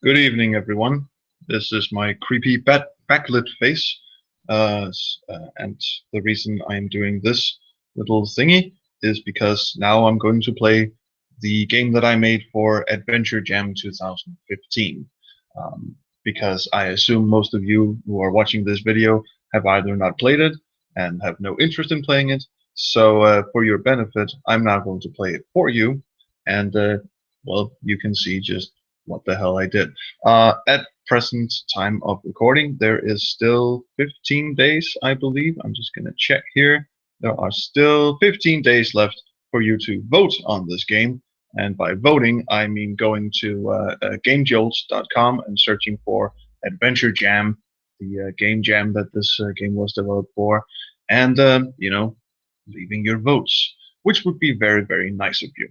Good evening, everyone. This is my creepy backlit face, and the reason I'm doing this little thingy is because now I'm going to play the game that I made for Adventure Jam 2015. Because I assume most of you who are watching this video have either not played it and have no interest in playing it. So, for your benefit, I'm now going to play it for you, and well, you can see just what the hell I did. At present time of recording, there is still 15 days, I believe. I'm just going to check here. There are still 15 days left for you to vote on this game. And by voting, I mean going to GameJolts.com and searching for Adventure Jam, the game jam that this game was developed for, and leaving your votes, which would be very, very nice of you.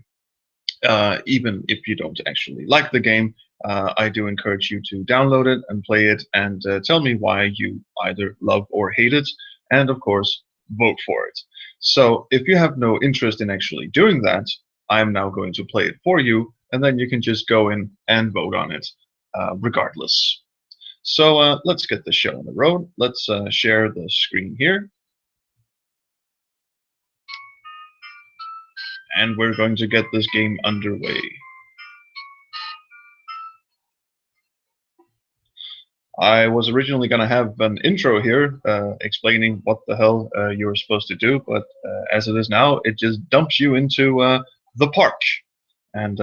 Even if you don't actually like the game, I do encourage you to download it and play it and tell me why you either love or hate it, and of course, vote for it. So if you have no interest in actually doing that, I'm now going to play it for you, and then you can just go in and vote on it regardless. So let's get the show on the road. Let's share the screen here. And we're going to get this game underway. I was originally going to have an intro here explaining what the hell you were supposed to do, but as it is now, it just dumps you into the park. And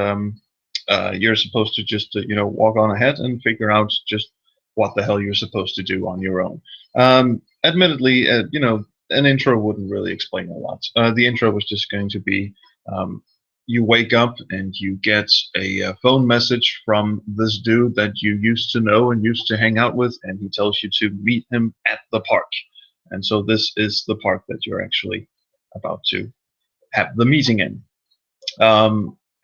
you're supposed to just, walk on ahead and figure out just what the hell you're supposed to do on your own. Admittedly, an intro wouldn't really explain a lot. The intro was just going to be you wake up and you get a phone message from this dude that you used to know and used to hang out with, and he tells you to meet him at the park. And so this is the park that you're actually about to have the meeting in.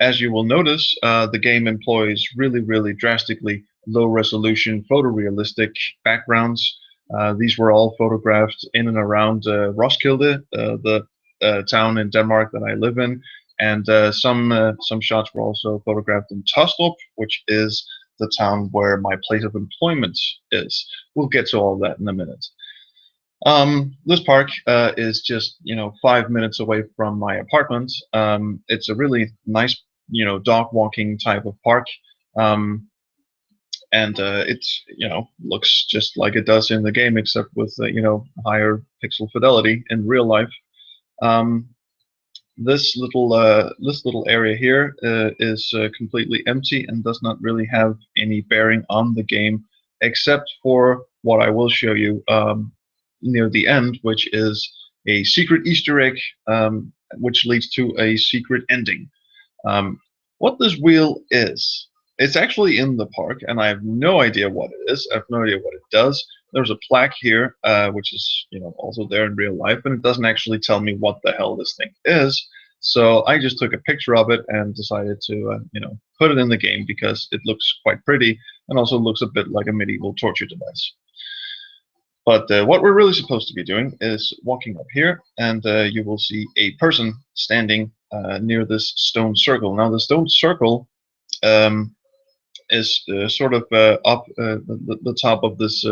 As you will notice, the game employs really, really drastically low-resolution photorealistic backgrounds. These were all photographed in and around Roskilde, the town in Denmark that I live in, and some shots were also photographed in Tostrup, which is the town where my place of employment is. We'll get to all that in a minute. This park is just 5 minutes away from my apartment. It's a really nice dog walking type of park, and it's looks just like it does in the game, except with higher pixel fidelity in real life. This little area here is completely empty and does not really have any bearing on the game, except for what I will show you near the end, which is a secret Easter egg, which leads to a secret ending. What this wheel is, it's actually in the park, and I have no idea what it is. I have no idea what it does. There's a plaque here, which is also there in real life, and it doesn't actually tell me what the hell this thing is. So I just took a picture of it and decided to put it in the game because it looks quite pretty and also looks a bit like a medieval torture device. But what we're really supposed to be doing is walking up here, and you will see a person standing near this stone circle. Now the stone circle is sort of up the top of this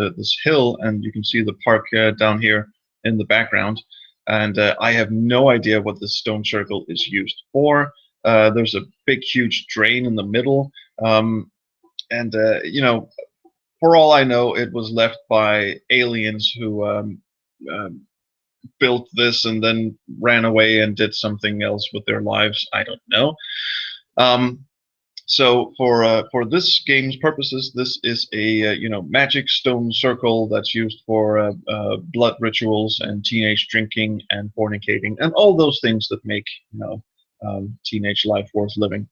hill, and you can see the park down here in the background. And I have no idea what this stone circle is used for. There's a big, huge drain in the middle, and for all I know, it was left by aliens who built this and then ran away and did something else with their lives. I don't know. So for this game's purposes, this is a magic stone circle that's used for blood rituals and teenage drinking and fornicating and all those things that make teenage life worth living.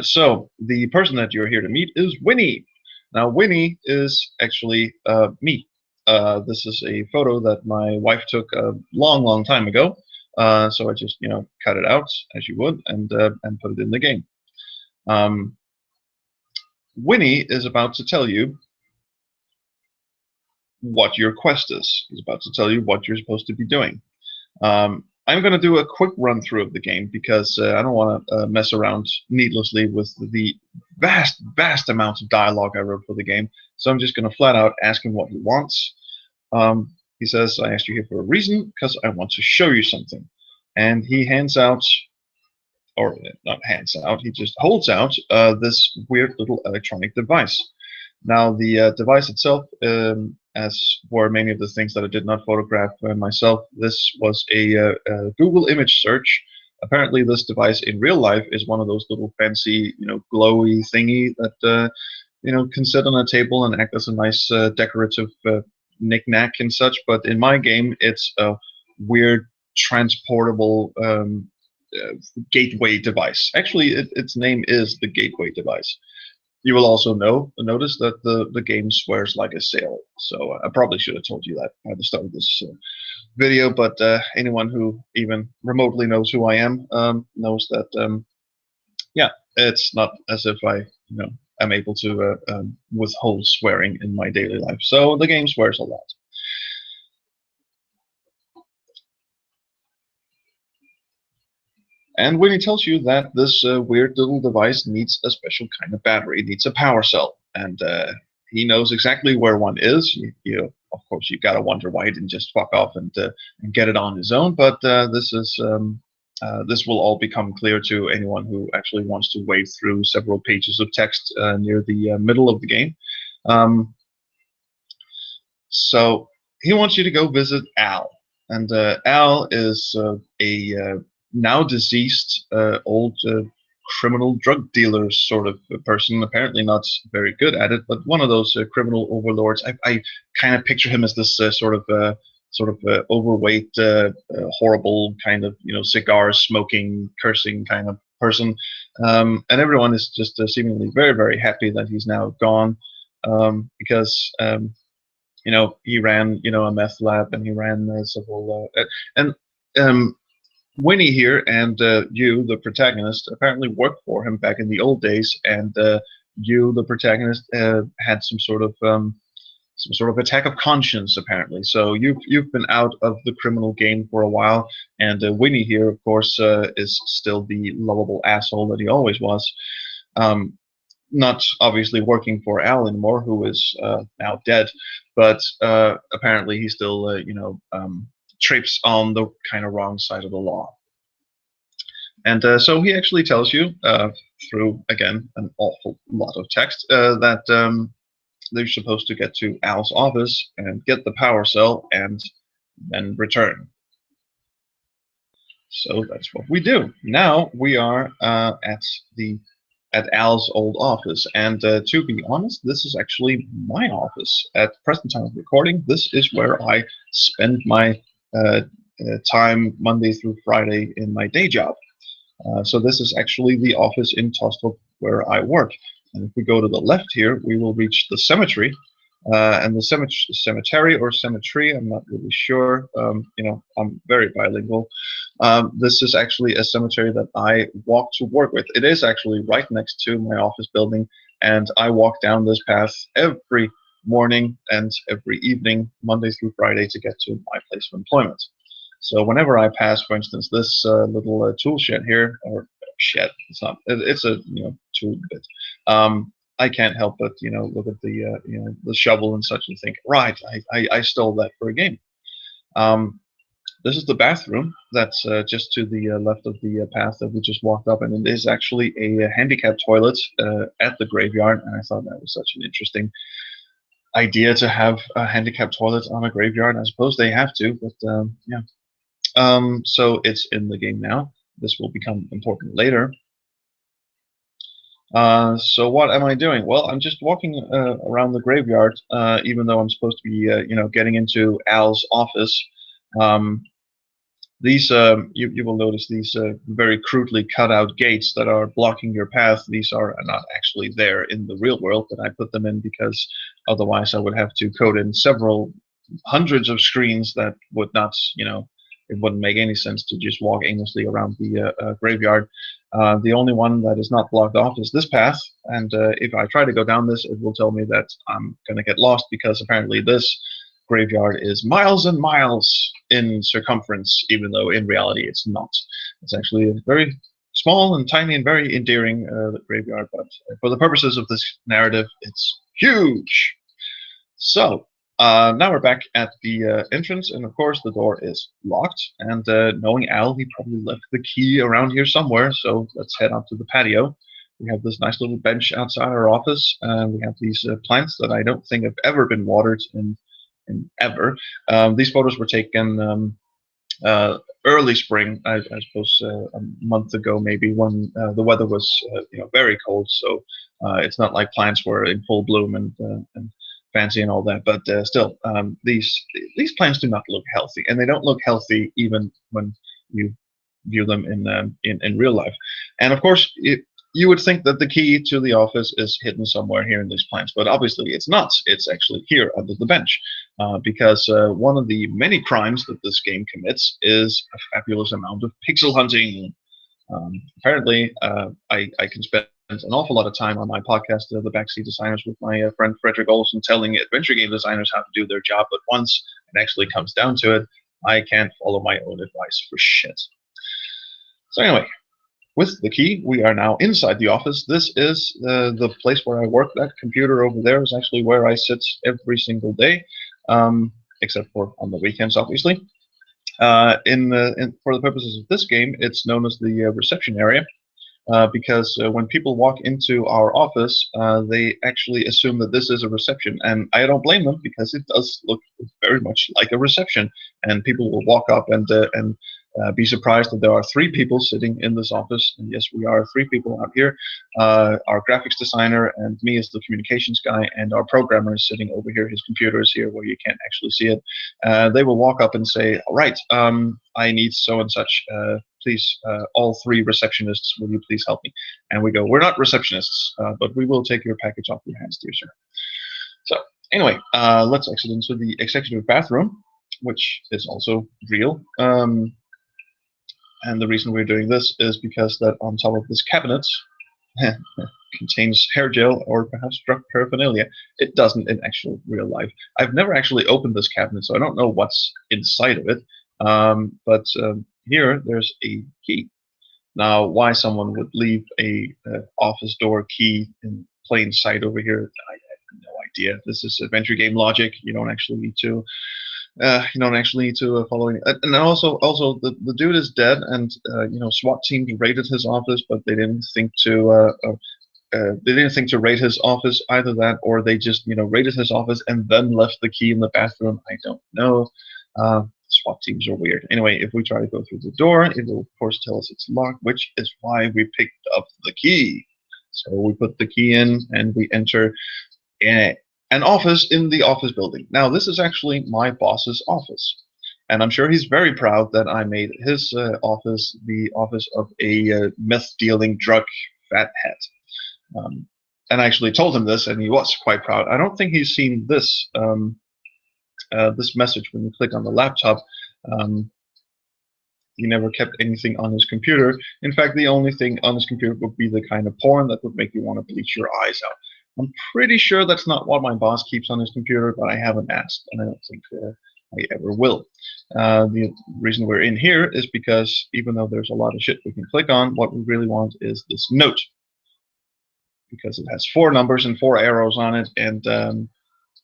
So the person that you're here to meet is Winnie. Now Winnie is actually me. This is a photo that my wife took a long time ago. So I just cut it out as you would and put it in the game. Winnie is about to tell you what your quest is. He's about to tell you what you're supposed to be doing. I'm going to do a quick run through of the game because I don't want to mess around needlessly with the vast amounts of dialogue I wrote for the game. So I'm just going to flat out ask him what he wants. He says, I asked you here for a reason because I want to show you something. And he hands out, or not hands out, he just holds out this weird little electronic device. Now, the device itself, as were many of the things that I did not photograph myself, this was a Google image search. Apparently, this device in real life is one of those little fancy, glowy thingy that can sit on a table and act as a nice decorative knick-knack and such. But in my game, it's a weird transportable gateway device. Actually, its name is the gateway device. You will also notice that the game swears like a sailor. So I probably should have told you that at the start of this video, but anyone who even remotely knows who I am knows that, yeah, it's not as if I, am able to withhold swearing in my daily life. So the game swears a lot. And when he tells you that this weird little device needs a special kind of battery, it needs a power cell, and he knows exactly where one is. Of course, you gotta wonder why he didn't just fuck off and get it on his own. But this will all become clear to anyone who actually wants to wade through several pages of text near the middle of the game. So he wants you to go visit Al, and Al is a now deceased old criminal drug dealer sort of person. Apparently not very good at it, but one of those criminal overlords. I kind of picture him as this sort of overweight, horrible kind of cigar smoking, cursing kind of person, and everyone is just seemingly very, very happy that he's now gone, because he ran a meth lab, and he ran several and Winnie here and you, the protagonist, apparently worked for him back in the old days, and you, the protagonist, had some sort of attack of conscience, apparently. So you've been out of the criminal game for a while, and Winnie here, of course, is still the lovable asshole that he always was. Not obviously working for Al anymore, who is now dead, but apparently he still, trips on the kind of wrong side of the law. And so he actually tells you, through, again, an awful lot of text, that they're supposed to get to Al's office and get the power cell and then return. So that's what we do. Now we are at Al's old office, and to be honest, this is actually my office. At present time of recording, this is where I spend my time Monday through Friday in my day job. So this is actually the office in Tostrup where I work. And if we go to the left here, we will reach the cemetery. And the cemetery or cemetery, I'm not really sure. I'm very bilingual. This is actually a cemetery that I walk to work with. It is actually right next to my office building, and I walk down this path every morning and every evening, Monday through Friday, to get to my place of employment. So whenever I pass, for instance, this little tool shed here, or shed, it's a tool bit. I can't help but look at the shovel and such and think, right, I stole that for a game. This is the bathroom. That's just to the left of the path that we just walked up, and it is actually a handicapped toilet at the graveyard. And I thought that was such an interesting idea to have a handicapped toilet on a graveyard. I suppose they have to, but yeah. So it's in the game now. This will become important later. So what am I doing? Well, I'm just walking around the graveyard, even though I'm supposed to be, getting into Al's office. These, you will notice these very crudely cut out gates that are blocking your path. These are not actually there in the real world, but I put them in because otherwise I would have to code in several hundreds of screens that would not, it wouldn't make any sense to just walk aimlessly around the graveyard. The only one that is not blocked off is this path, and if I try to go down this, it will tell me that I'm going to get lost because apparently this graveyard is miles and miles in circumference, even though in reality it's not. It's actually a very small and tiny and very endearing graveyard, but for the purposes of this narrative, it's huge. So, now we're back at the entrance, and of course the door is locked. And knowing Al, he probably left the key around here somewhere. So let's head out to the patio. We have this nice little bench outside our office, and we have these plants that I don't think have ever been watered in ever. These photos were taken early spring, I suppose, a month ago maybe, when the weather was very cold. So it's not like plants were in full bloom and fancy and all that, but still, these plants do not look healthy, and they don't look healthy even when you view them in real life. And of course, you would think that the key to the office is hidden somewhere here in these plants, but obviously it's not. It's actually here under the bench, because one of the many crimes that this game commits is a fabulous amount of pixel hunting. Apparently, I can spend an awful lot of time on my podcast, The Backseat Designers, with my friend Frederick Olson, telling adventure game designers how to do their job, but once it actually comes down to it, I can't follow my own advice for shit. So anyway, with the key, we are now inside the office. This is the place where I work. That computer over there is actually where I sit every single day, except for on the weekends, obviously. For the purposes of this game, it's known as the reception area, because when people walk into our office, they actually assume that this is a reception, and I don't blame them, because it does look very much like a reception, and people will walk up and be surprised that there are 3 people sitting in this office. And yes, we are 3 people out here. Our graphics designer and me as the communications guy, and our programmer is sitting over here. His computer is here where you can't actually see it. They will walk up and say, all right, I need so and such. Please, all 3 receptionists, will you please help me? And we go, we're not receptionists, but we will take your package off your hands, dear sir. So anyway, let's exit into the executive bathroom, which is also real. And the reason we're doing this is because that on top of this cabinet contains hair gel or perhaps drug paraphernalia. It doesn't in actual real life. I've never actually opened this cabinet, so I don't know what's inside of it. But here there's a key. Now, why someone would leave a office door key in plain sight over here, I have no idea. This is adventure game logic. You don't actually need to. Follow any. And also the dude is dead, and SWAT team raided his office, but they didn't think to raid his office. Either that, or they just raided his office and then left the key in the bathroom. I don't know. SWAT teams are weird. Anyway, if we try to go through the door, it will of course tell us it's locked, which is why we picked up the key. So we put the key in and we enter an office in the office building. Now, this is actually my boss's office, and I'm sure he's very proud that I made his office the office of a meth-dealing drug fathead. And I actually told him this, and he was quite proud. I don't think he's seen this this message when you click on the laptop. He never kept anything on his computer. In fact, the only thing on his computer would be the kind of porn that would make you want to bleach your eyes out. I'm pretty sure that's not what my boss keeps on his computer, but I haven't asked, and I don't think I ever will. The reason we're in here is because even though there's a lot of shit we can click on, what we really want is this note, because it has 4 numbers and 4 arrows on it, and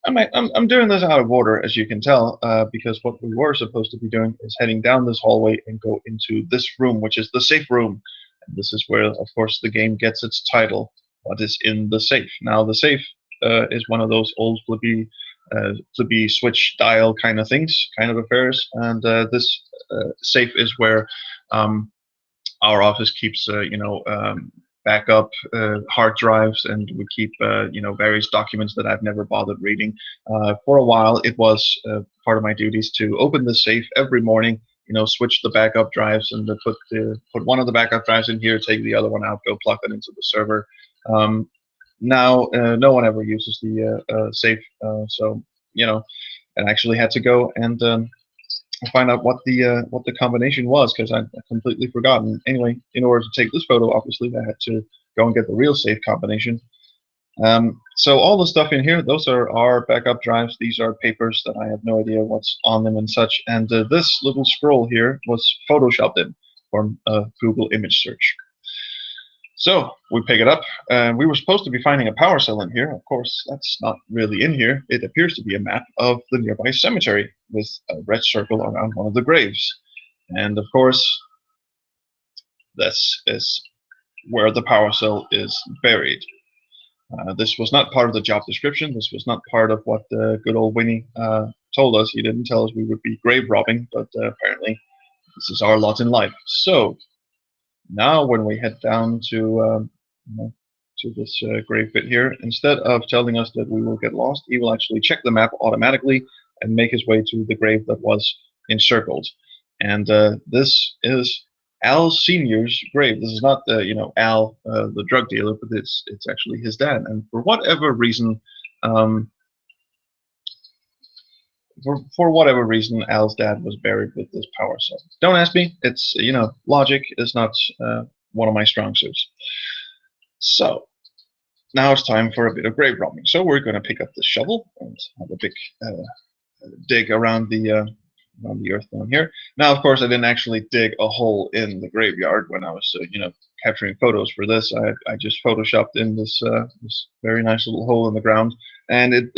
I'm doing this out of order, as you can tell, because what we were supposed to be doing is heading down this hallway and go into this room, which is the safe room. And this is where, of course, the game gets its title. What is in the safe? Now, the safe is one of those old flippy switch dial kind of things, kind of affairs, and this safe is where our office keeps, backup hard drives, and we keep, various documents that I've never bothered reading. For a while, it was part of my duties to open the safe every morning. Switch the backup drives and put one of the backup drives in here, take the other one out, go plug it into the server. Now, no one ever uses the safe, so I actually had to go and find out what the combination was, because I'd completely forgotten. Anyway, in order to take this photo, obviously I had to go and get the real safe combination. So all the stuff in here, those are our backup drives. These are papers that I have no idea what's on them and such. And this little scroll here was photoshopped in from a Google image search. So we pick it up, and we were supposed to be finding a power cell in here. Of course, that's not really in here. It appears to be a map of the nearby cemetery with a red circle around one of the graves. And of course, this is where the power cell is buried. This was not part of the job description. This was not part of what good old Winnie told us. He didn't tell us we would be grave robbing, but apparently this is our lot in life. So now when we head down to this grave bit here, instead of telling us that we will get lost, he will actually check the map automatically and make his way to the grave that was encircled. And this is Al Senior's grave. This is not Al, the drug dealer, but it's actually his dad. And for whatever reason, for whatever reason, Al's dad was buried with this power cell. Don't ask me. It's logic is not one of my strong suits. So now it's time for a bit of grave robbing. So we're going to pick up the shovel and have a big dig around the earth down here. Now, of course, I didn't actually dig a hole in the graveyard when I was, capturing photos for this. I just photoshopped in this very nice little hole in the ground, and it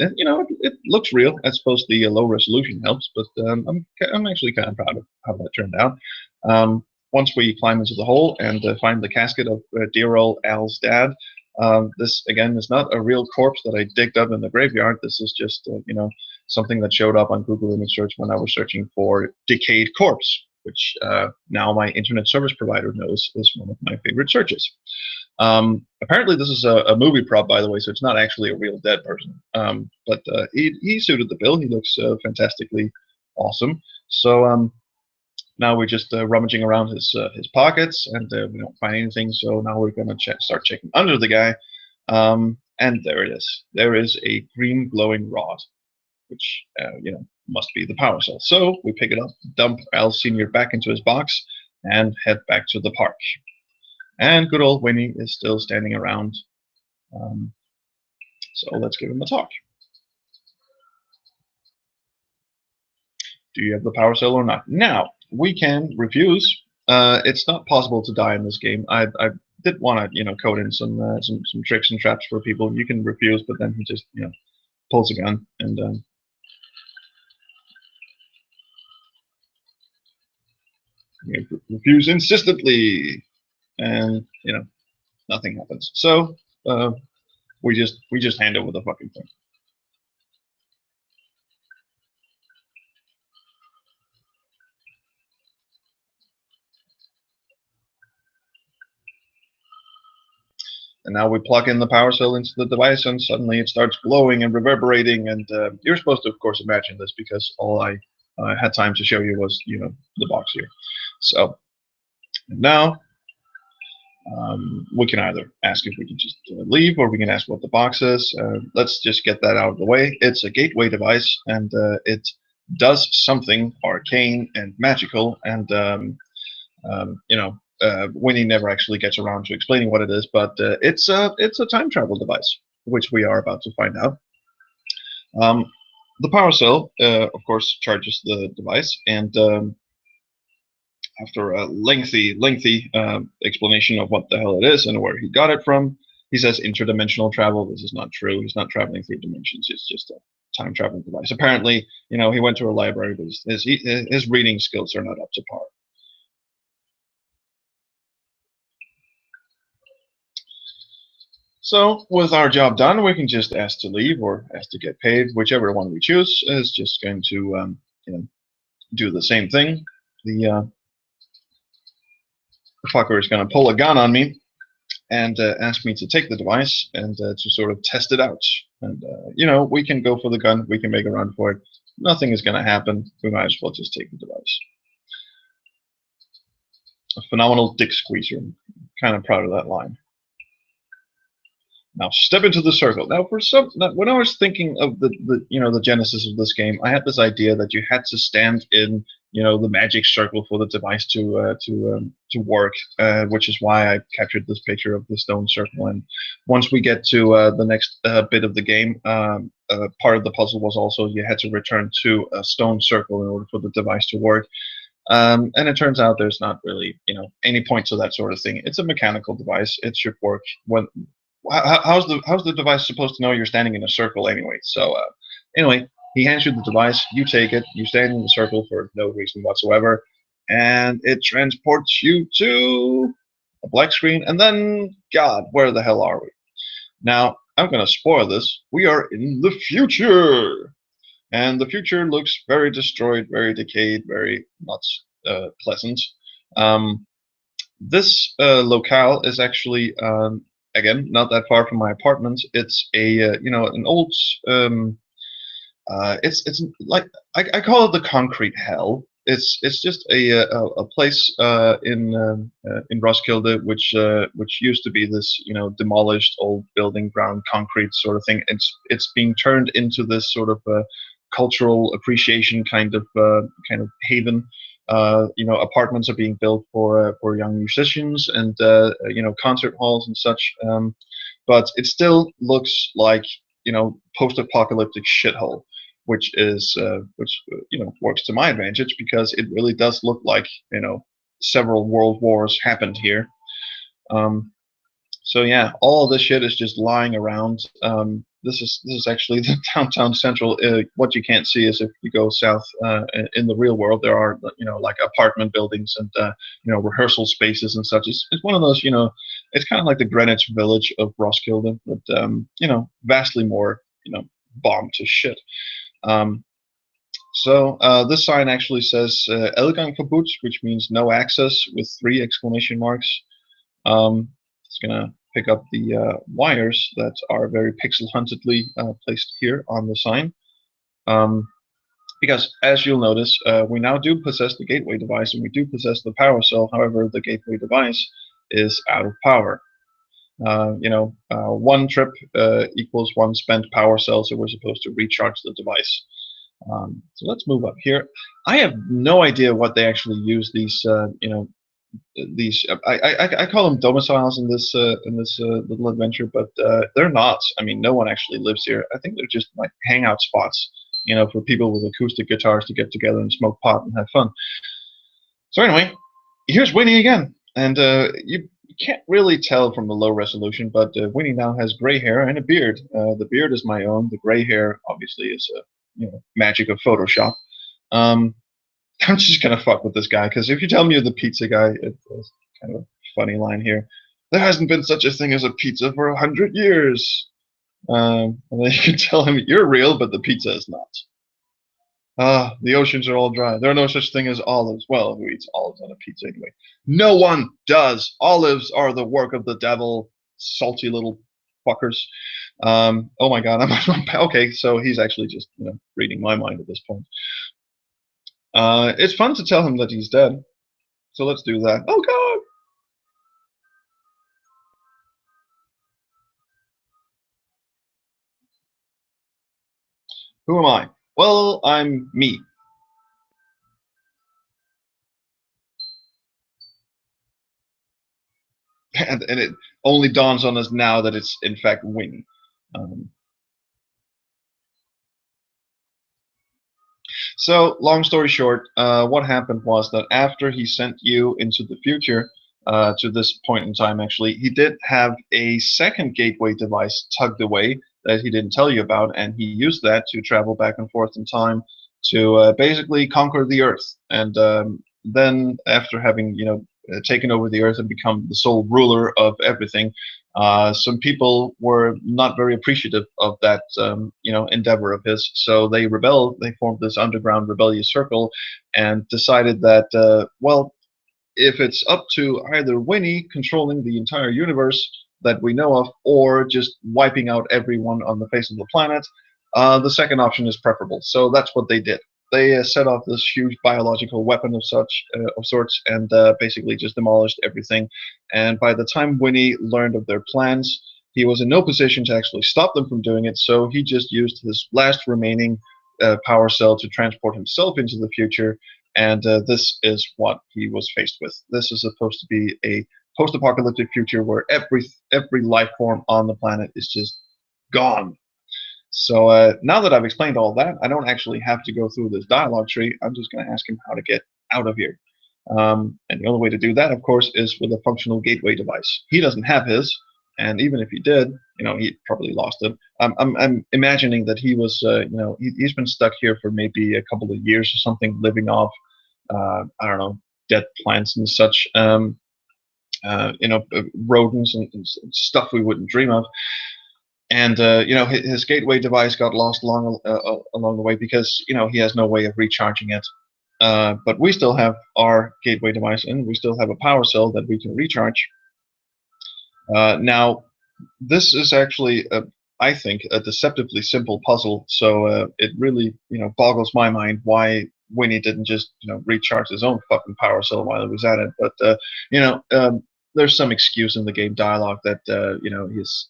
looks real. I suppose the low resolution helps, but I'm actually kind of proud of how that turned out. Once we climb into the hole and find the casket of dear old Al's dad, this again is not a real corpse that I digged up in the graveyard. This is just something that showed up on Google image search when I was searching for decayed corpse, which now my internet service provider knows is one of my favorite searches. Apparently this is a movie prop, by the way, so it's not actually a real dead person. But he suited the bill. He looks fantastically awesome. So now we're just rummaging around his pockets, and we don't find anything. So now we're going to start checking under the guy. And there it is. There is a green glowing rod, which must be the power cell. So we pick it up, dump Al Senior back into his box, and head back to the park. And good old Winnie is still standing around. So let's give him a talk. Do you have the power cell or not? Now, we can refuse. It's not possible to die in this game. I did want to, code in some tricks and traps for people. You can refuse, but then he just, pulls a gun and refuse insistently, and nothing happens. So we just hand over the fucking thing. And now we plug in the power cell into the device, and suddenly it starts glowing and reverberating. And you're supposed to, of course, imagine this, because all I had time to show you was, the box here. So now we can either ask if we can just leave, or we can ask what the box is. Let's just get that out of the way. It's a gateway device, and it does something arcane and magical, and Winnie never actually gets around to explaining what it is, but it's a time travel device, which we are about to find out. The power cell, of course, charges the device, and after a lengthy explanation of what the hell it is and where he got it from, he says interdimensional travel. This is not true. He's not traveling through dimensions. It's just a time travel device. Apparently, he went to a library, but his reading skills are not up to par. So with our job done, we can just ask to leave or ask to get paid. Whichever one we choose is just going to do the same thing. The fucker is going to pull a gun on me and ask me to take the device and to sort of test it out. And we can go for the gun. We can make a run for it. Nothing is going to happen. We might as well just take the device. A phenomenal dick squeezer. I'm kind of proud of that line. Now step into the circle. Now, when I was thinking of the genesis of this game, I had this idea that you had to stand in the magic circle for the device to work, which is why I captured this picture of the stone circle. And once we get to the next bit of the game, part of the puzzle was also you had to return to a stone circle in order for the device to work. And it turns out there's not really, any point to that sort of thing. It's a mechanical device. It should work. How's the device supposed to know you're standing in a circle anyway? So anyway, he hands you the device. You take it. You stand in the circle for no reason whatsoever, and it transports you to a black screen. And then, God, where the hell are we? Now, I'm gonna spoil this. We are in the future. And the future looks very destroyed, very decayed, very not pleasant. This locale is actually, again, not that far from my apartment. It's an old, it's like I call it the concrete hell. It's just a place in Roskilde which used to be this demolished old building, brown concrete sort of thing. It's being turned into this sort of cultural appreciation kind of haven. Apartments are being built for young musicians and concert halls and such. But it still looks like post-apocalyptic shithole, which works to my advantage because it really does look like several world wars happened here. So yeah, all of this shit is just lying around. This is actually the downtown central. What you can't see is if you go south in the real world, there are like apartment buildings and rehearsal spaces and such. It's one of those it's kind of like the Greenwich Village of Roskilde, but vastly more bombed to shit. So this sign actually says "Elgang Verbot," which means no access with 3 exclamation marks. It's gonna pick up the wires that are very pixel huntedly placed here on the sign. Because as you'll notice, we now do possess the gateway device and we do possess the power cell. However, the gateway device is out of power. 1 trip equals 1 spent power cell, so we're supposed to recharge the device. So let's move up here. I have no idea what they actually use these I call them domiciles in this little adventure, but they're not. I mean, no one actually lives here. I think they're just like hangout spots, for people with acoustic guitars to get together and smoke pot and have fun. So anyway, here's Winnie again, and you can't really tell from the low resolution, but Winnie now has gray hair and a beard. The beard is my own. The gray hair obviously is magic of Photoshop. I'm just gonna fuck with this guy because if you tell me you're the pizza guy, it's kind of a funny line here. There hasn't been such a thing as a pizza for 100 years. And then you can tell him you're real, but the pizza is not. The oceans are all dry. There are no such thing as olives. Well, who eats olives on a pizza anyway? No one does. Olives are the work of the devil. Salty little fuckers. Oh my god. Okay, so he's actually just reading my mind at this point. It's fun to tell him that he's dead. So let's do that. Oh god! Who am I? Well, I'm me. And it only dawns on us now that it's in fact Winnie. So, long story short, what happened was that after he sent you into the future, to this point in time, actually, he did have a second gateway device tugged away that he didn't tell you about, and he used that to travel back and forth in time to basically conquer the Earth. And then, after having taken over the Earth and become the sole ruler of everything, some people were not very appreciative of that endeavor of his, so they rebelled. They formed this underground rebellious circle and decided that well, if it's up to either Winnie controlling the entire universe that we know of or just wiping out everyone on the face of the planet, the second option is preferable. So that's what they did. They set off this huge biological weapon of sorts and basically just demolished everything. And by the time Winnie learned of their plans, he was in no position to actually stop them from doing it. So he just used his last remaining power cell to transport himself into the future And this is what he was faced with. This is supposed to be a post-apocalyptic future where every life form on the planet is just gone. So now that I've explained all that, I don't actually have to go through this dialogue tree. I'm just going to ask him how to get out of here. And the only way to do that, of course, is with a functional gateway device. He doesn't have his, and even if he did, he probably lost it. I'm imagining that he was, he's been stuck here for maybe a couple of years or something, living off, I don't know, dead plants and such, rodents and stuff we wouldn't dream of. And his gateway device got lost along the way because he has no way of recharging it. But we still have our gateway device, and we still have a power cell that we can recharge. Now, this is actually, I think, a deceptively simple puzzle. So it really, boggles my mind why Winnie didn't just, recharge his own fucking power cell while he was at it. But there's some excuse in the game dialogue that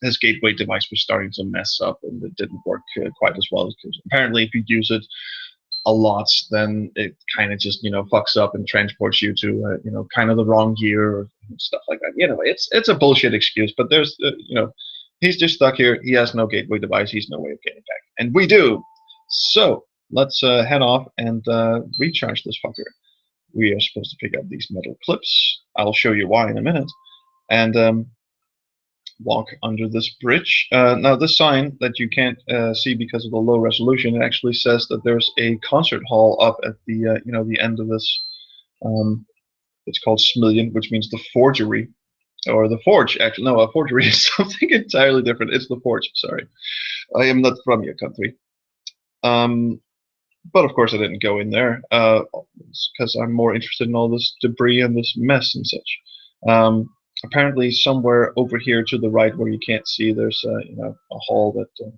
his gateway device was starting to mess up and it didn't work quite as well. Because apparently, if you use it a lot, then it kind of just fucks up and transports you to kind of the wrong year or stuff like that. It's a bullshit excuse, but there's he's just stuck here. He has no gateway device. He's no way of getting back, and we do. So let's head off and recharge this fucker. We are supposed to pick up these metal clips. I'll show you why in a minute. And walk under this bridge. Now, this sign that you can't see because of the low resolution, it actually says that there's a concert hall up at the the end of this. It's called Smillion, which means the forgery, or the forge. Actually, no, a forgery is something entirely different. It's the forge. Sorry, I am not from your country. But of course I didn't go in there because I'm more interested in all this debris and this mess and such. Apparently somewhere over here to the right where you can't see, there's a hall that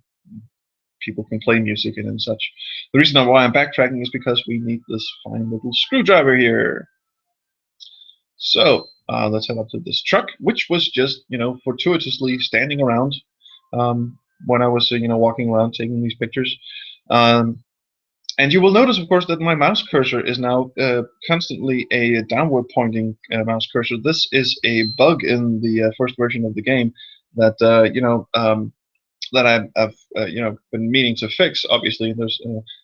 people can play music in and such. The reason why I'm backtracking is because we need this fine little screwdriver here. So let's head up to this truck, which was just fortuitously standing around when I was walking around taking these pictures. And you will notice, of course, that my mouse cursor is now constantly a downward pointing mouse cursor. This is a bug in the first version of the game that that I've been meaning to fix. Obviously, there's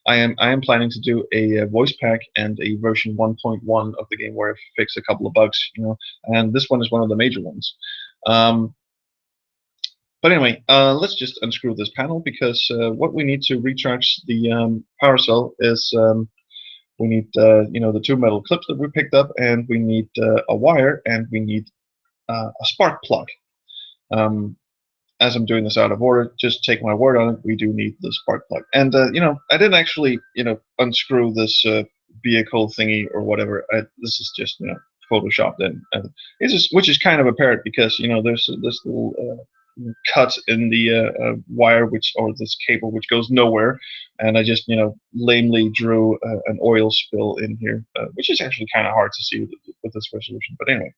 I am planning to do a voice pack and a version 1.1 of the game where I fix a couple of bugs. And this one is one of the major ones. But anyway, let's just unscrew this panel because what we need to recharge the power cell is we need the two metal clips that we picked up, and we need a wire, and we need a spark plug. As I'm doing this out of order, just take my word on it. We do need the spark plug, and I didn't actually unscrew this vehicle thingy or whatever. This is just photoshopped in, which is kind of apparent because there's this little cut in the wire or this cable which goes nowhere, and I just lamely drew an oil spill in here, which is actually kind of hard to see with this resolution. But anyway,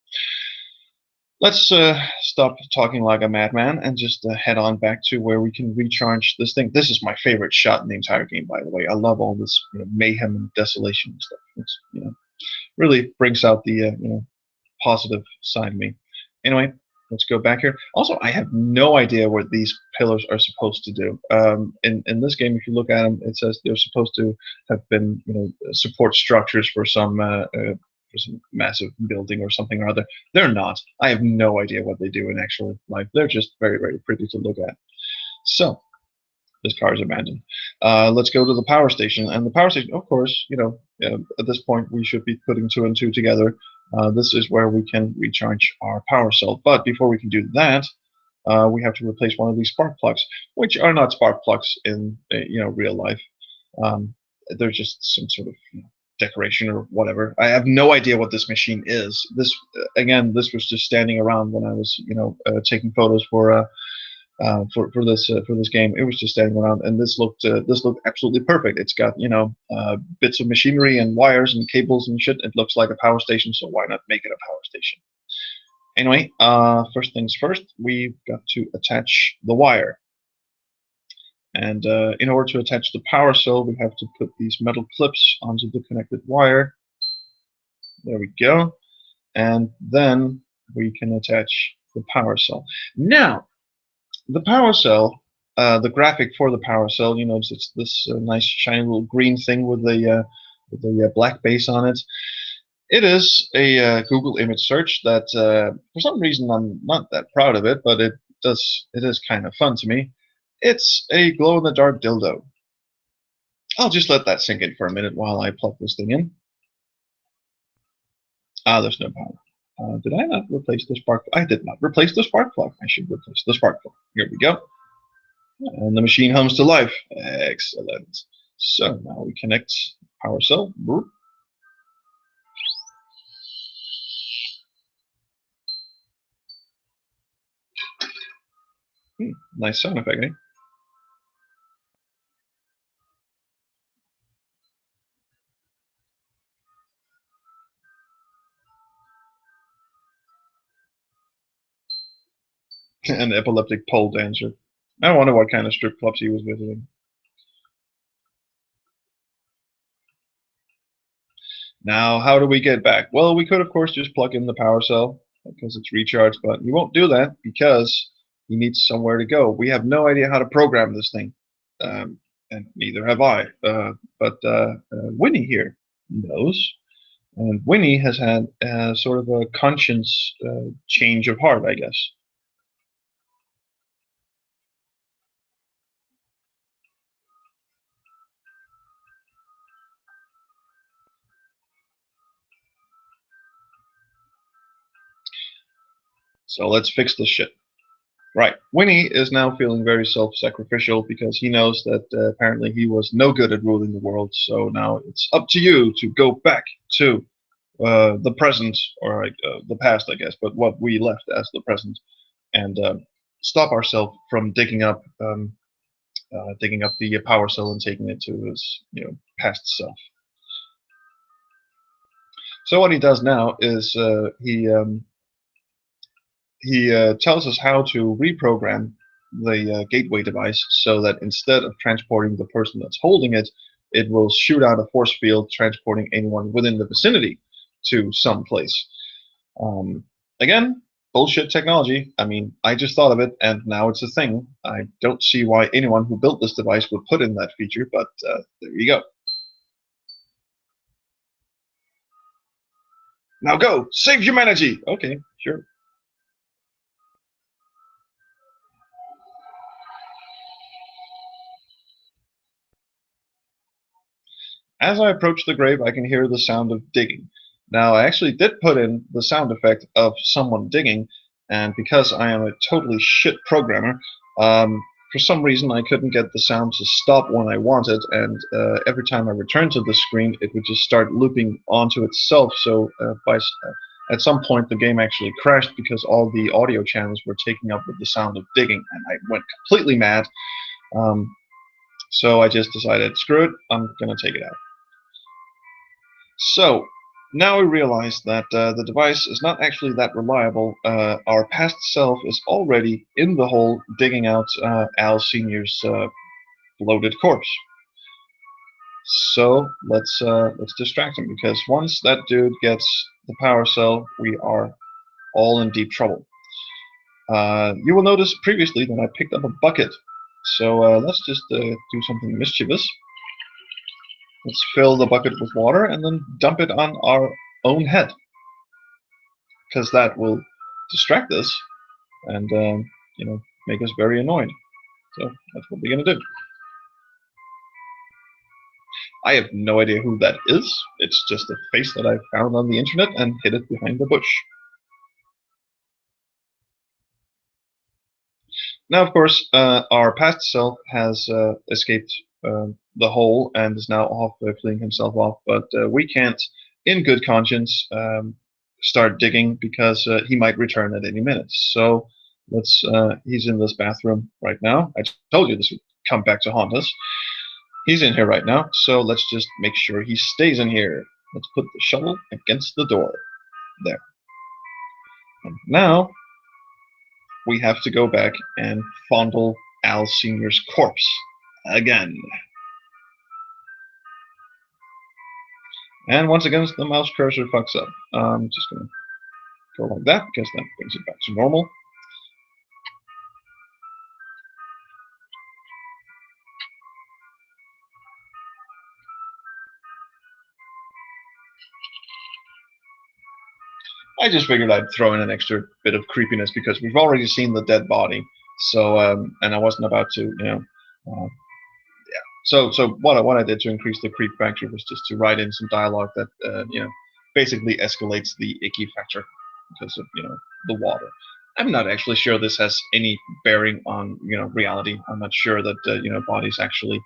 let's stop talking like a madman and just head on back to where we can recharge this thing. This is my favorite shot in the entire game, by the way. I love all this mayhem and desolation and stuff. It's really brings out the positive side of me. Anyway, let's go back here. Also, I have no idea what these pillars are supposed to do. In this game, if you look at them, it says they're supposed to have been, support structures for some massive building or something or other. They're not. I have no idea what they do in actual life. They're just very, very pretty to look at. So, this car is abandoned. Let's go to the power station. And the power station, of course, at this point, we should be putting 2 and 2 together. This is where we can recharge our power cell. But before we can do that, we have to replace one of these spark plugs, which are not spark plugs in real life. They're just some sort of decoration or whatever. I have no idea what this machine is. This this was just standing around when I was taking photos for this game. It was just standing around, and this looked absolutely perfect. It's got bits of machinery and wires and cables and shit. It looks like a power station, so why not make it a power station? Anyway, first things first, we've got to attach the wire. And in order to attach the power cell, we have to put these metal clips onto the connected wire. There we go. And then we can attach the power cell. Now, the power cell, the graphic for the power cell, you notice it's this nice shiny little green thing with the black base on it. It is a Google image search that, for some reason, I'm not that proud of it, but it is kind of fun to me. It's a glow-in-the-dark dildo. I'll just let that sink in for a minute while I plug this thing in. Ah, there's no power. Did I not replace the spark? I did not replace the spark plug. I should replace the spark plug. Here we go. And the machine hums to life. Excellent. So now we connect power cell. Nice sound effect, eh? An epileptic pole dancer. I wonder what kind of strip clubs he was visiting. Now, how do we get back? Well, we could, of course, just plug in the power cell because it's recharged, but we won't do that because he needs somewhere to go. We have no idea how to program this thing, and neither have I. But Winnie here knows, and Winnie has had sort of a conscience change of heart, I guess. So let's fix this shit. Right. Winnie is now feeling very self-sacrificial because he knows that apparently he was no good at ruling the world. So now it's up to you to go back to the present, or the past, I guess, but what we left as the present, and stop ourselves from digging up the power cell and taking it to his past self. So what he does now is he tells us how to reprogram the gateway device so that instead of transporting the person that's holding it, it will shoot out a force field transporting anyone within the vicinity to some place. Again, bullshit technology. I mean, I just thought of it, and now it's a thing. I don't see why anyone who built this device would put in that feature, but there you go. Now go! Save humanity! Okay, sure. As I approach the grave, I can hear the sound of digging. Now, I actually did put in the sound effect of someone digging, and because I am a totally shit programmer, for some reason I couldn't get the sound to stop when I wanted, and every time I returned to the screen, it would just start looping onto itself. So at some point, the game actually crashed because all the audio channels were taking up with the sound of digging, and I went completely mad. So I just decided, screw it, I'm gonna take it out. So now we realize that the device is not actually that reliable. Our past self is already in the hole digging out Al Sr.'s bloated corpse. So let's distract him, because once that dude gets the power cell, we are all in deep trouble. You will notice previously that I picked up a bucket. So let's just do something mischievous. Let's fill the bucket with water and then dump it on our own head, because that will distract us and make us very annoyed. So that's what we're gonna do. I have no idea who that is. It's just a face that I found on the internet and hid it behind the bush. Now, of course, our past self has escaped the hole and is now off, fleeing himself off. But we can't, in good conscience, start digging because he might return at any minute. So let's. He's in this bathroom right now. I told you this would come back to haunt us. He's in here right now. So let's just make sure he stays in here. Let's put the shovel against the door. There. And now we have to go back and fondle Al Sr.'s corpse again. And once again, the mouse cursor fucks up. I'm just going to go like that because that brings it back to normal. I just figured I'd throw in an extra bit of creepiness because we've already seen the dead body. So, and I wasn't about to, So what I did to increase the creep factor was just to write in some dialogue that basically escalates the icky factor because of the water. I'm not actually sure this has any bearing on reality. I'm not sure that bodies actually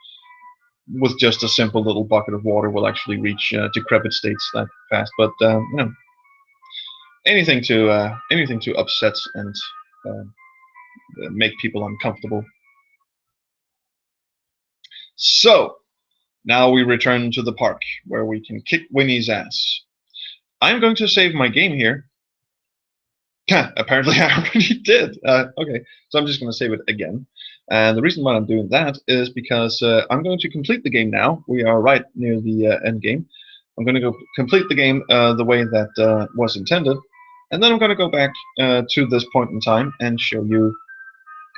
with just a simple little bucket of water will actually reach decrepit states that fast. But anything to upset and uh, make people uncomfortable. So now we return to the park where we can kick Winnie's ass. I'm going to save my game here. Apparently I already did. Okay, so I'm just going to save it again. And the reason why I'm doing that is because I'm going to complete the game now. We are right near the end game. I'm going to go complete the game the way that was intended. And then I'm going to go back to this point in time and show you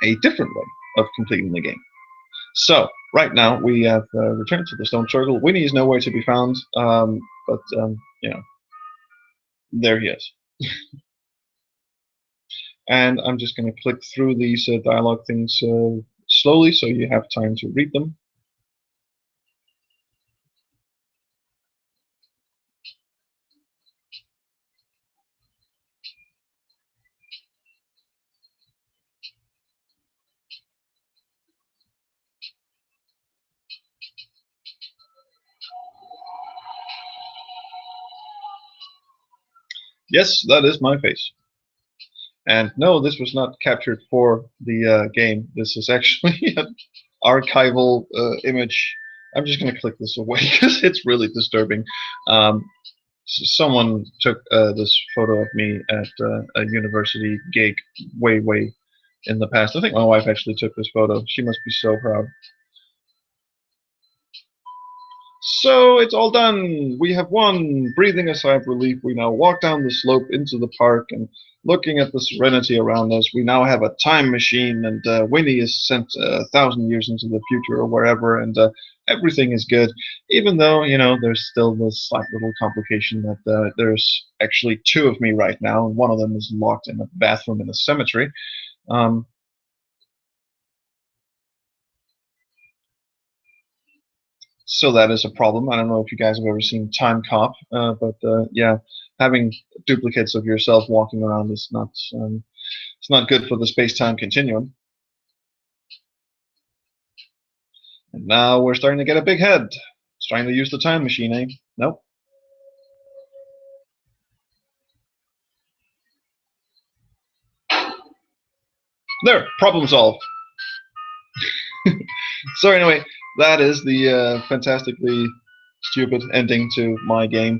a different way of completing the game. So, right now we have returned to the stone circle. Winnie is nowhere to be found, but there he is. And I'm just going to click through these dialogue things slowly so you have time to read them. Yes, that is my face. And no, this was not captured for the game. This is actually an archival image. I'm just going to click this away because it's really disturbing. Someone took this photo of me at a university gig way in the past. I think my wife actually took this photo. She must be so proud. So it's all done. We have won. Breathing a sigh of relief, we now walk down the slope into the park and looking at the serenity around us. We now have a time machine, and Winnie is sent 1,000 years into the future or wherever, and everything is good. Even though there's still this slight little complication that there's actually two of me right now, and one of them is locked in a bathroom in a cemetery. So that is a problem. I don't know if you guys have ever seen Time Cop, but yeah, having duplicates of yourself walking around is not it's not good for the space-time continuum. And now we're starting to get a big head. It's trying to use the time machine, eh? Nope. There, problem solved. So anyway, that is the fantastically stupid ending to my game.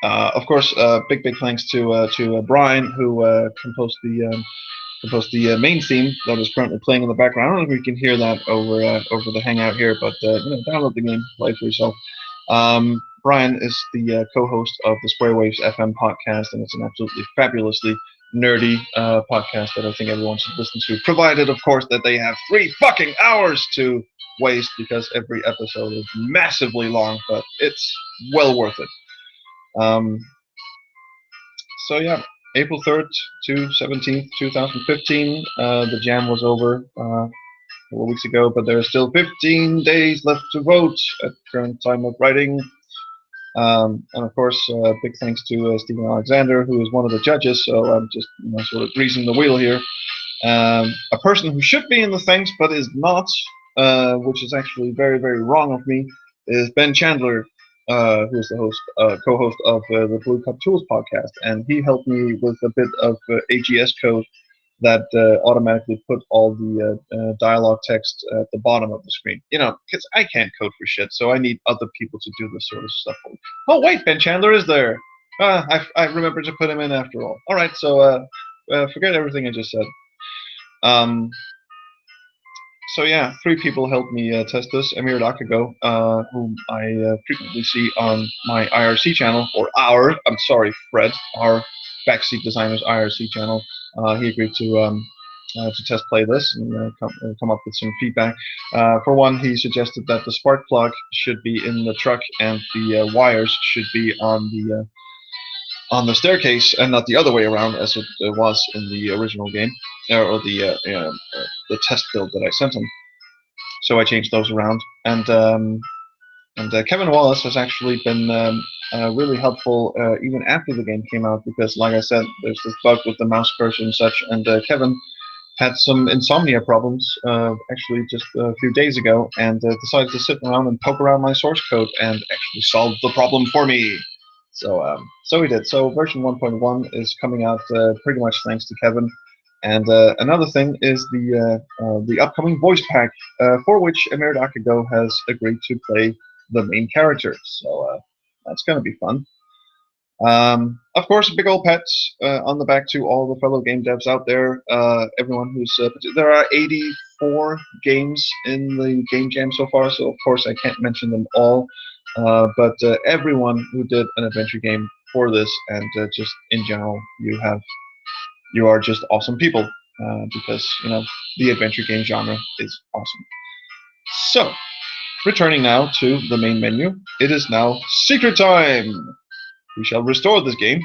Of course, big thanks to Brian who composed the main theme that is currently playing in the background. I don't know if you can hear that over the Hangout here, but download the game, play for yourself. Brian is the co-host of the Square Waves FM podcast, and it's an absolutely fabulously nerdy podcast that I think everyone should listen to, provided, of course, that they have 3 fucking hours to waste, because every episode is massively long, but it's well worth it. So yeah, April 3rd to 17th, 2015. The jam was over a couple of weeks ago, but there are still 15 days left to vote at current time of writing. And of course, big thanks to Stephen Alexander, who is one of the judges. So I'm just sort of greasing the wheel here. A person who should be in the thanks but is not, which is actually very wrong of me, is Ben Chandler, who is the co-host of the Blue Cup Tools podcast, and he helped me with a bit of AGS code that automatically put all the dialogue text at the bottom of the screen. Because I can't code for shit, so I need other people to do this sort of stuff for me. Oh wait, Ben Chandler is there. I remembered to put him in after all. All right, so forget everything I just said. So yeah, three people helped me test this. Emir Dakago, whom I frequently see on my IRC channel, or I'm sorry, Fred, our backseat designers IRC channel. He agreed to test play this and come up with some feedback. For one, he suggested that the spark plug should be in the truck and the wires should be on the staircase and not the other way around as it was in the original game or the test build that I sent him. So I changed those around, and Kevin Wallace has actually been really helpful even after the game came out because, like I said, there's this bug with the mouse cursor and such, and Kevin had some insomnia problems actually just a few days ago, and decided to sit around and poke around my source code and actually solve the problem for me. So he did. So version 1.1 is coming out pretty much thanks to Kevin. And another thing is the upcoming voice pack, for which Emir Dakago has agreed to play the main character. So that's going to be fun. Of course, big old pets on the back to all the fellow game devs out there. Everyone who's there are 84 games in the Game Jam so far, so of course I can't mention them all. But everyone who did an adventure game for this, and just in general, you are just awesome people because the adventure game genre is awesome. So, returning now to the main menu, it is now secret time. We shall restore this game.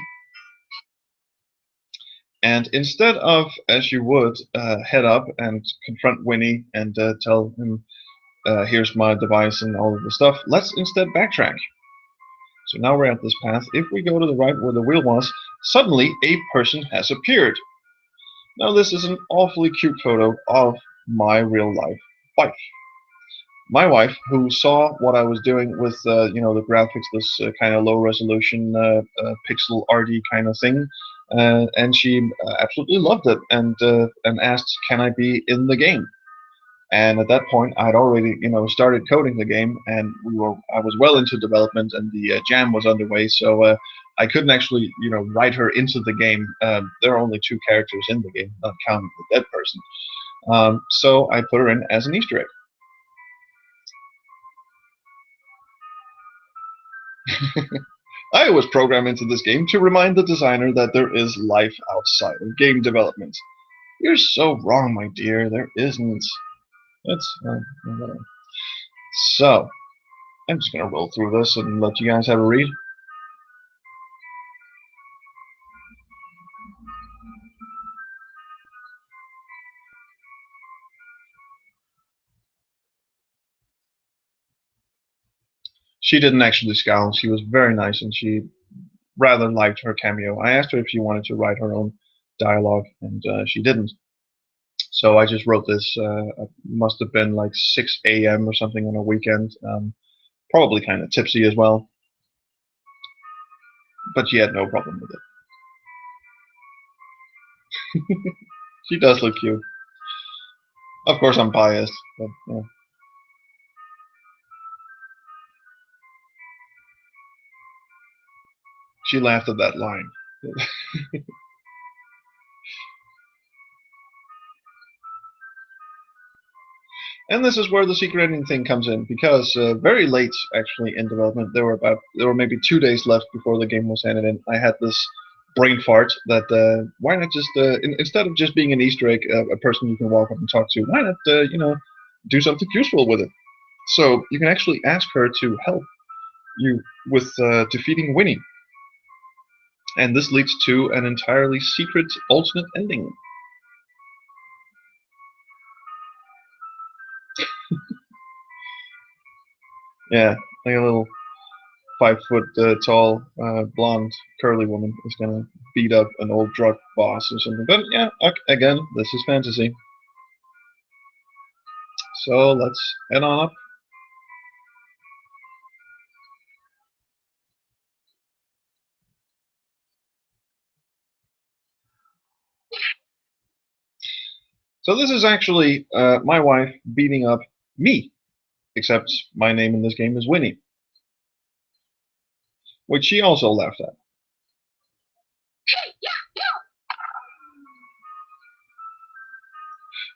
And instead of, as you would, head up and confront Winnie and tell him, here's my device and all of the stuff, let's instead backtrack. So now we're at this path. If we go to the right where the wheel was, suddenly a person has appeared. Now this is an awfully cute photo of my real life wife. My wife, who saw what I was doing with the graphics, this kind of low resolution pixel RD kind of thing, and she absolutely loved it and asked, "Can I be in the game?" And at that point, I'd already started coding the game, and I was well into development, and the jam was underway, so I couldn't actually write her into the game. There are only two characters in the game, not counting the dead person. So I put her in as an Easter egg. I was programmed into this game to remind the designer that there is life outside of game development. You're so wrong, my dear. There isn't. It's whatever. So I'm just gonna roll through this and let you guys have a read. She didn't actually scowl. She was very nice, and she rather liked her cameo. I asked her if she wanted to write her own dialogue, and she didn't. So I just wrote this. It must have been like 6 a.m. or something on a weekend. Probably kind of tipsy as well. But she had no problem with it. She does look cute. Of course, I'm biased, but yeah. She laughed at that line. And this is where the secret ending thing comes in, because very late, actually, in development, there were maybe 2 days left before the game was handed in. I had this brain fart that why not just instead of just being an Easter egg, a person you can walk up and talk to, why not do something useful with it? So you can actually ask her to help you with defeating Winnie, and this leads to an entirely secret alternate ending. Yeah, like a little 5 foot tall, blonde, curly woman is gonna beat up an old drug boss or something. But yeah, again, this is fantasy. So let's head on up. So this is actually my wife beating up me, except my name in this game is Winnie, which she also laughed at.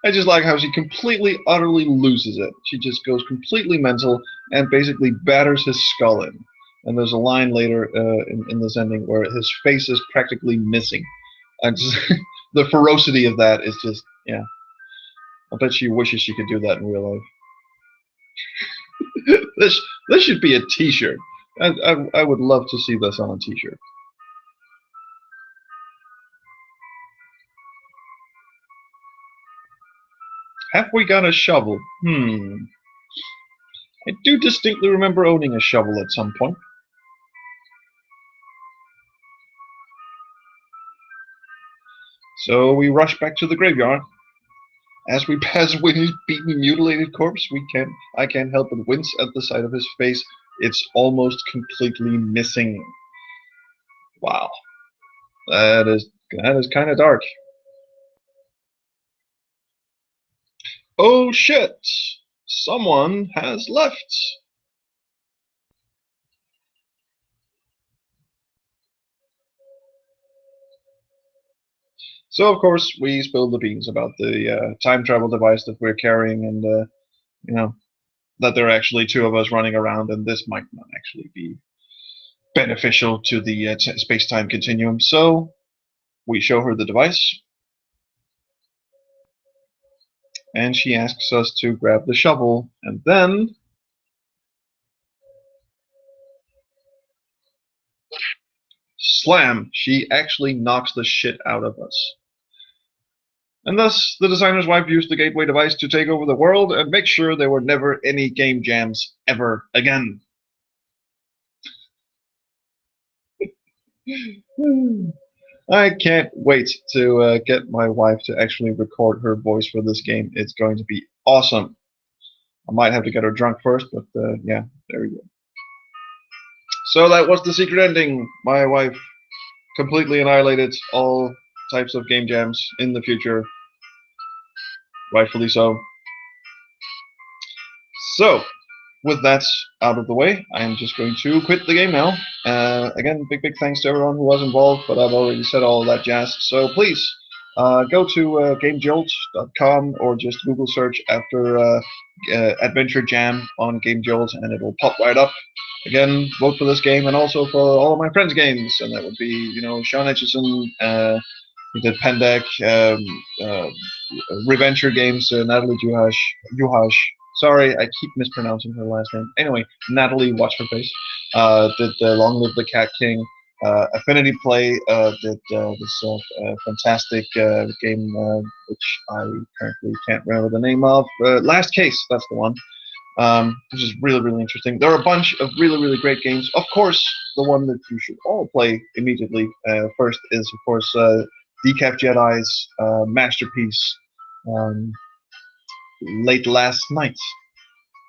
I just like how she completely, utterly loses it. She just goes completely mental and basically batters his skull in. And there's a line later in this ending where his face is practically missing. And just the ferocity of that is just, yeah. I bet she wishes she could do that in real life. this should be a T-shirt. I would love to see this on a T-shirt. Have we got a shovel? I do distinctly remember owning a shovel at some point. So we rush back to the graveyard. As we pass Winnie's beaten, mutilated corpse, I can't help but wince at the sight of his face. It's almost completely missing. Wow. That is kind of dark. Oh shit! Someone has left. So of course we spilled the beans about the time travel device that we're carrying, and you know, that there are actually two of us running around, and this might not actually be beneficial to the space-time continuum. So we show her the device, and she asks us to grab the shovel, and then slam, she actually knocks the shit out of us. And thus, the designer's wife used the gateway device to take over the world and make sure there were never any game jams ever again. I can't wait to get my wife to actually record her voice for this game. It's going to be awesome. I might have to get her drunk first, but yeah, there we go. So that was the secret ending. My wife completely annihilated all types of game jams in the future. Rightfully so. So, with that out of the way, I am just going to quit the game now. Again, big thanks to everyone who was involved, but I've already said all that jazz. So please, go to GameJolt.com or just Google search after Adventure Jam on GameJolt, and it will pop right up. Again, vote for this game and also for all of my friends' games, and that would be, you know, Sean Etchison, we did Pendek, Reventure Games, Natalie Juhash. Sorry, I keep mispronouncing her last name. Anyway, Natalie, watch her face. Did Long Live the Cat King. Affinity Play did this fantastic game, which I currently can't remember the name of. Last Case, that's the one. Which is really interesting. There are a bunch of really great games. Of course, the one that you should all play immediately first is, of course, Decaf Jedi's masterpiece, Late Last Night,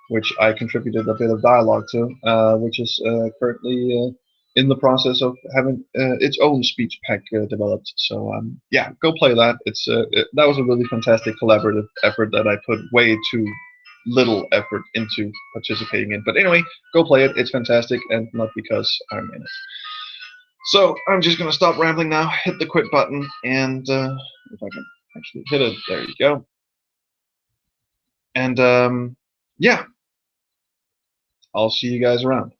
which I contributed a bit of dialogue to, which is currently in the process of having its own speech pack developed. So yeah, go play that. That was a really fantastic collaborative effort that I put way too little effort into participating in. But anyway, go play it. It's fantastic, and not because I'm in it. So I'm just going to stop rambling now, hit the quit button, and if I can actually hit it, there you go. And yeah, I'll see you guys around.